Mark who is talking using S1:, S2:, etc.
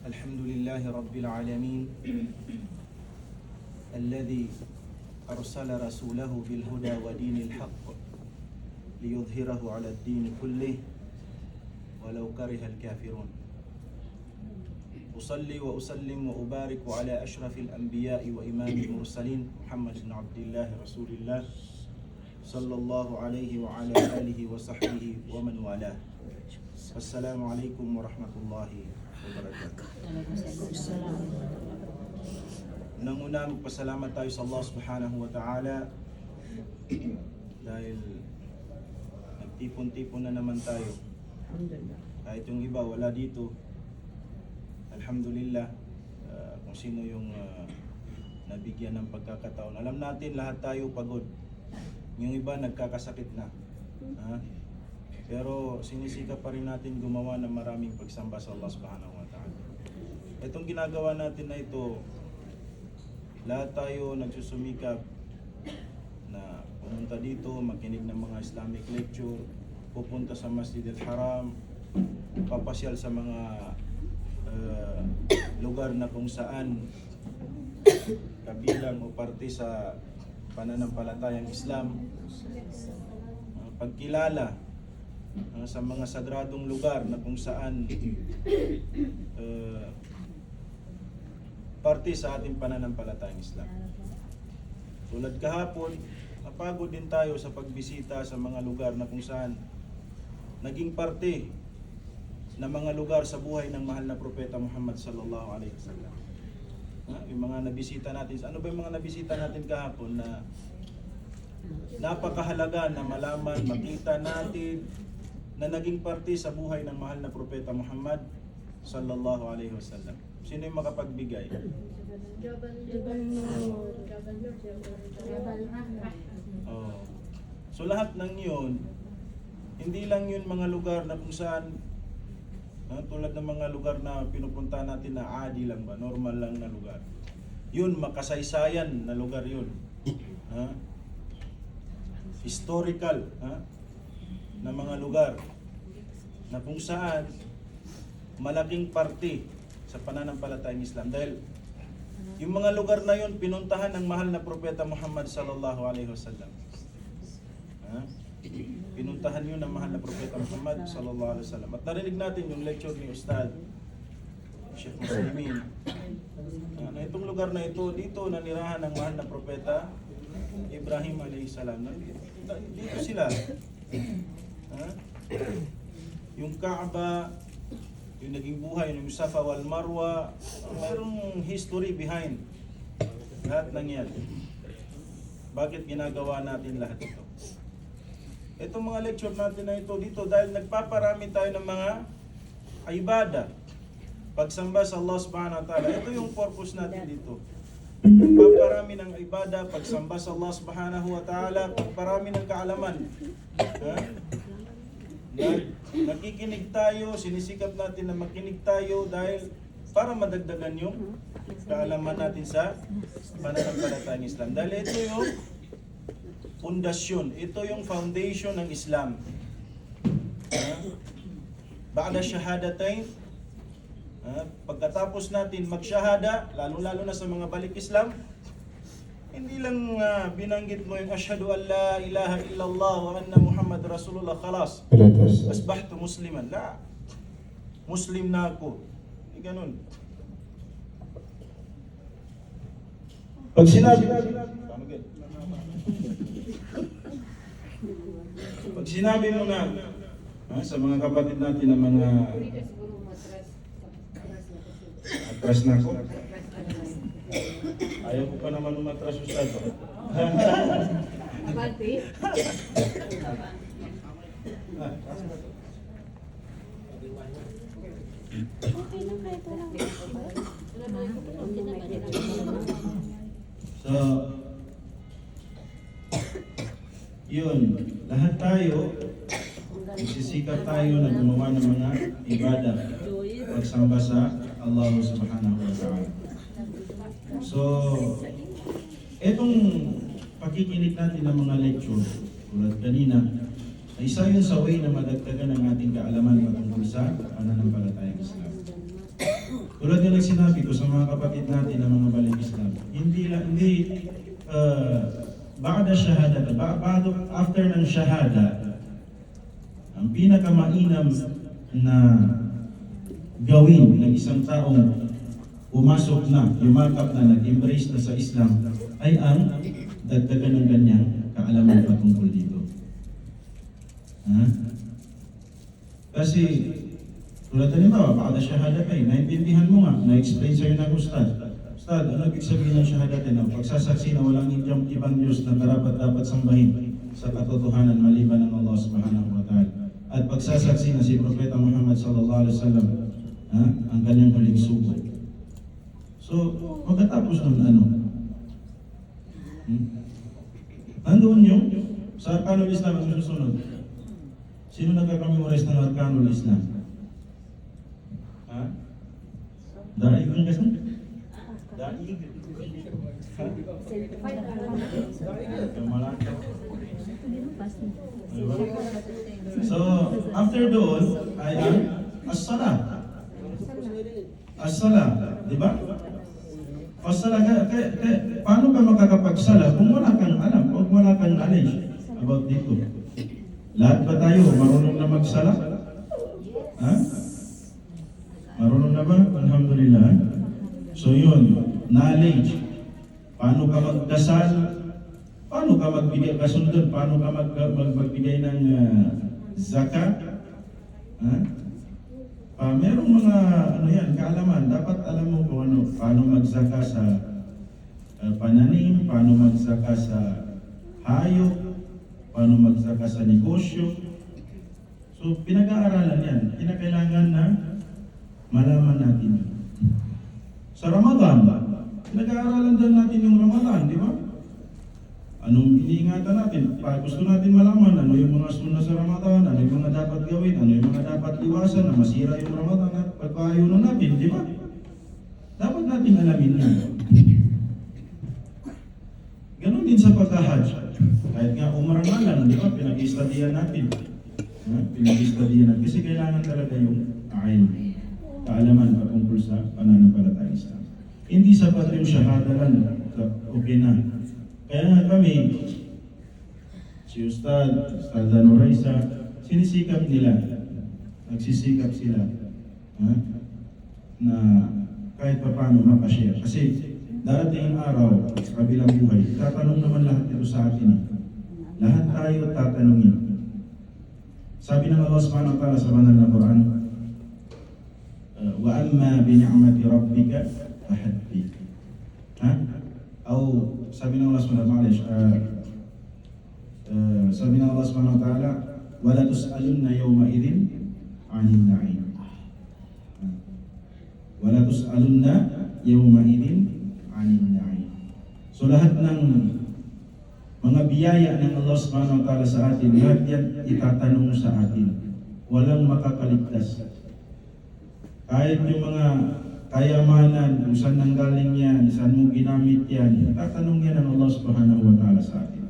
S1: الحمد لله رب العالمين الذي أرسل رسوله بالهدى ودين الحق ليظهره على الدين كله ولو كره الكافرون. أصلي وأسلم وأبارك على أشرف الأنبياء وإمام المرسلين محمد بن عبد الله رسول الله صلى الله عليه وعلى آله وصحبه ومن والاه. السلام عليكم ورحمة الله wabarakatuh. Unang-una, magpasalamat tayo sa Allah subhanahu wa ta'ala dahil nagtipon-tipon na naman tayo. Kahit yung iba wala dito, alhamdulillah, kung sino yung nabigyan ng pagkakataon. Alam natin lahat tayo pagod. Yung iba nagkakasakit na. Pero sinisikap pa rin natin gumawa ng maraming pagsamba sa Allah subhanahu wa ta'ala. Itong ginagawa natin na ito, lahat tayo nagsusumikap na pumunta dito, makinig ng mga Islamic lecture, pupunta sa Masjid al-Haram, papasyal sa mga lugar na kung saan kabilang o parte sa pananampalatayang Islam, pagkilala sa mga sagradong lugar na kung saan parte sa ating pananampalatayang Islam. Tulad kahapon, napagod din tayo sa pagbisita sa mga lugar na kung saan naging parte na mga lugar sa buhay ng mahal na propeta Muhammad sallallahu alaihi wasallam. Yung mga nabisita natin, ano ba yung mga nabisita natin kahapon na napakahalaga na malaman, makita natin na naging parte sa buhay ng mahal na propeta Muhammad sallallahu alaihi wasallam. Sino yung makapagbigay? Oh. So lahat ng yun, hindi lang yun mga lugar na kung saan tulad ng mga lugar na pinupunta natin na adi lang ba, normal lang na lugar. Yun, makasaysayan na lugar yun. Historical na mga lugar na kung saan malaking parte sa pananampalatayang Islam. Dahil yung mga lugar na yun, pinuntahan ng mahal na propeta Muhammad sallallahu alaihi wasallam. Pinuntahan yun ng mahal na propeta Muhammad sallallahu alaihi wasallam. At narinig natin yung lecture ni Ustad Sheikh Muslimin na itong lugar na ito, dito nanirahan ng mahal na propeta Ibrahim alaihi salam. Dito sila. Yung Kaaba, yung naging buhay, yung Safa wal Marwa, mayroong history behind lahat ng yan. Bakit ginagawa natin lahat ito? Itong mga lecture natin na ito dito dahil nagpaparami tayo ng mga ibada, pagsamba sa Allah subhanahu wa ta'ala. Ito yung purpose natin dito. Pagparami ng ibada, pagsamba sa Allah subhanahu wa ta'ala, pagparami ng kaalaman. Nakikinig tayo, sinisikap natin na makinig tayo dahil para madagdagan yung kaalaman natin sa pananampalatayang Islam. Dahil ito yung pundasyon, ito yung foundation ng Islam. Ba'da shahadatain, pagkatapos natin magshahada, lalo-lalo na sa mga balik Islam, hindi lang binanggit mo yung ashhadu an la ilaha illallah wa anna Muhammad Rasulullah, khalas, asbahtu musliman. La, Muslim na ako. Hindi ganun. Pag sinabi mo na sa mga kapatid natin na mga atras na ako. Ayaw ko pa naman umatras, Ustad.
S2: Abante.
S1: So, yun, lahat tayo, nagsisikap tayo na gumawa ng mga ibada, pagsamba sa Allah subhanahu wa ta'ala. So, etong pakikinig natin ng mga lecture, tulad kanina, ay isa yun sa way na madagdagan ang ating kaalaman patungkol sa pananampalatayang Islam. Tulad nga ng sinabi ko sa mga kapatid natin ng mga balik Islam, hindi ba'da shahada, after ng shahada, ang pinakamainam na gawin ng isang taong pumasok na, yumakap na, nag-embrace na sa Islam ay ang dagdagan ng kanyang kaalaman patungkol dito. Ha? Kasi, tulad halimbawa, ba'da shahadatain, naintindihan mo nga, na-explain sa'yo ng Ustad. Ustad, ano ibig sabihin ng shahadatain? Ang pagsasaksi na walang ibang Diyos na dapat sambahin sa katotohanan maliban ng Allah subhanahu wa ta'ala. At pagsasaksi na si Propeta Muhammad sallallahu alaihi wasallam ang kanyang huling sugo. So, pagkatapos ng nandoon yung sa Arkanul Islam ang susunod. Sino nagkakamemorize ng Arkanul Islam? Ha? Daig ang kasan? Daig. Malaki. So, after doon ay ang as-salah. As-salah, di ba? As-salah, paano ka makakapagsala kung wala kang alam o wala kang knowledge about dito? Lahat ba tayo marunong na magsala? Ha? Marunong na ba? Alhamdulillah. So yun, knowledge. Paano ka magdasal? Paano ka magbigay kasunod? Paano ka magbigay ng zakat? Ha? Merong mga kaalaman. Dapat alam mo kung paano magsaka sa pananim, paano magsaka sa hayop, paano magsaka sa negosyo. So pinag-aaralan yan. Kinakailangan na malaman natin. Sa Ramadan, pinag-aaralan din natin yung Ramadan, di ba? Anong iniingatan natin? Gusto natin malaman ano yung mga sunna sa Ramadan, ano yung mga dapat gawin, ano yung mga dapat iwasan na masira yung Ramadan at pagpahayunan natin, di ba? Dapat natin alamin yan. Ganon din sa pagka-Hajj. Kahit nga umrah nga lang, di ba? Pinag-istadiyan natin. Pinag-istadiyan natin. Kasi kailangan talaga yung kaalaman patungkol sa pananampalatayang Islam. Hindi sapat yung shahada lang, okay na. Kaya nga kami, si Ustad Nuraisa, sinisikap nila, nagsisikap sila na kahit pa paano makashare. Kasi darating ang araw sa kabilang buhay, tatanong naman lahat ito sa atin. Lahat tayo tatanungin. Sabi ng Allah subhanahu wa ta'ala sa banal na Quran, wa amma bi ni'mati rabbika fahaddith. Sabi ng Allah subhanahu wa ta'ala, sabi ng Allah subhanahu wa ta'ala, wala tus'alunna yawma idhin 'anil na'im. Wala tus'alunna yawma idhin 'anil na'im. So lahat ng mga biyaya ng Allah subhanahu wa ta'ala sa atin, lahat yan itatanong sa atin. Walang makakaligtas. Kahit yung mga kayamanan, kung saan nanggaling yan, saan mo ginamit yan, tatanong yan ng Allah subhanahu wa ta'ala sa atin.